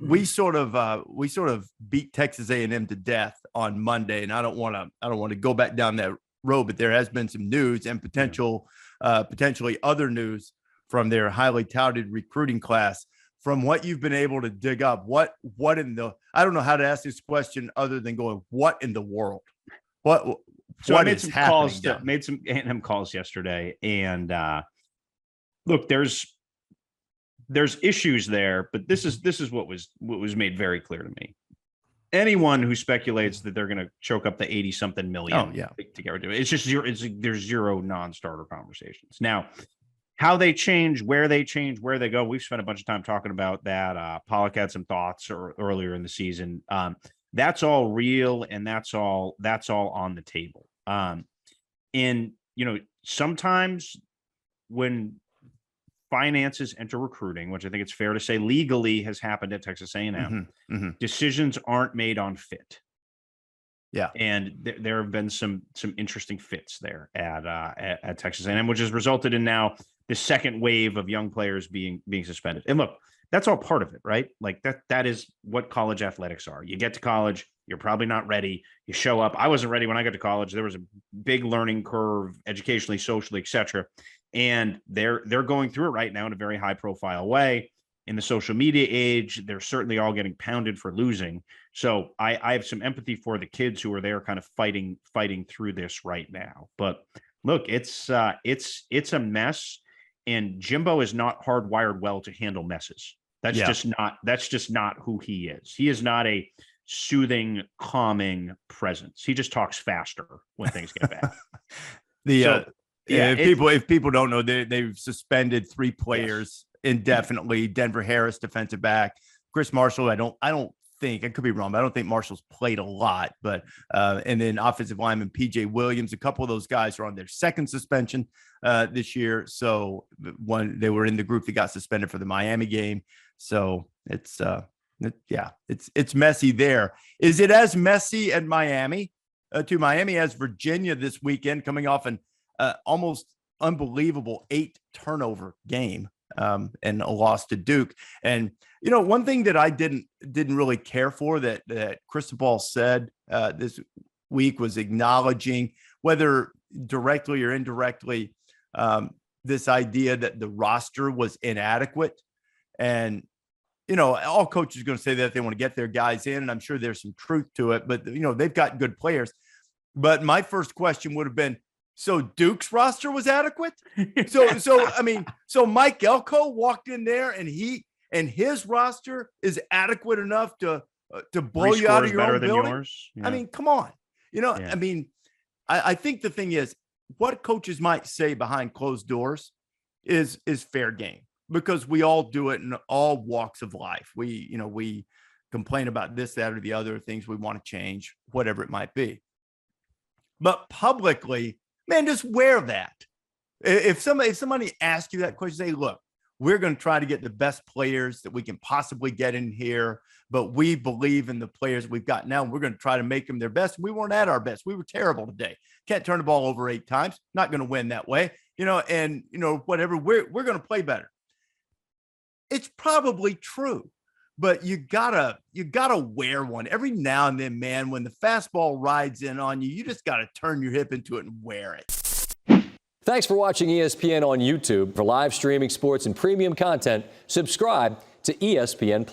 we sort of beat Texas A&M to death on Monday, and I don't want to go back down that road, but there has been some news and potentially other news from their highly touted recruiting class. From what you've been able to dig up, what in the, I don't know how to ask this question other than going, what in the world? So I made some calls, made some A&M calls yesterday, and look, there's issues there, but this is what was made very clear to me. Anyone who speculates that they're going to choke up the 80-something million to get rid of it, it's just there's zero non-starter conversations. Now, how they change, where they go, we've spent a bunch of time talking about that. Pollock had some thoughts earlier in the season. That's all real, and that's all on the table. And sometimes when finances enter recruiting, which I think it's fair to say legally has happened at Texas A&M, decisions aren't made on fit. Yeah, and there have been some interesting fits there at Texas A&M, which has resulted in now the second wave of young players being suspended. And look, that's all part of it, right? Like that is what college athletics are. You get to college, you're probably not ready. You show up. I wasn't ready when I got to college. There was a big learning curve, educationally, socially, etc. And they're going through it right now in a very high profile way. In the social media age, they're certainly all getting pounded for losing. So I have some empathy for the kids who are there kind of fighting through this right now. But look, it's a mess, and Jimbo is not hardwired well to handle messes. That's just not who he is. He is not a soothing, calming presence. He just talks faster when things get bad. If people don't know, they've suspended 3 players indefinitely. Denver Harris, defensive back. Chris Marshall, I don't think, I could be wrong, but I don't think Marshall's played a lot. But and then offensive lineman PJ Williams, a couple of those guys are on their second suspension this year. So they were in the group that got suspended for the Miami game. So it's messy there. Is it as messy at Miami as Virginia this weekend, coming off an almost unbelievable 8 turnover game and a loss to Duke? And one thing that I didn't really care for that Cristobal said this week was acknowledging, whether directly or indirectly, this idea that the roster was inadequate. And all coaches are going to say that they want to get their guys in, and I'm sure there's some truth to it, but they've got good players. But my first question would have been, so Duke's roster was adequate? So Mike Elko walked in there and his roster is adequate enough to blow you out of your own building? Yours. Yeah. I mean, come on. I mean, I think the thing is, what coaches might say behind closed doors is fair game, because we all do it in all walks of life. We complain about this, that, or the other things we want to change, whatever it might be. But publicly, man, just wear that. If somebody asks you that question, say, look, we're going to try to get the best players that we can possibly get in here, but we believe in the players we've got now. We're going to try to make them their best. We weren't at our best. We were terrible today. Can't turn the ball over 8 times. Not going to win that way, whatever. We're going to play better. It's probably true, but you gotta wear one every now and then, man. When the fastball rides in on you, you just got to turn your hip into it and wear it. Thanks for watching ESPN on YouTube. For live streaming sports and premium content, subscribe to ESPN+.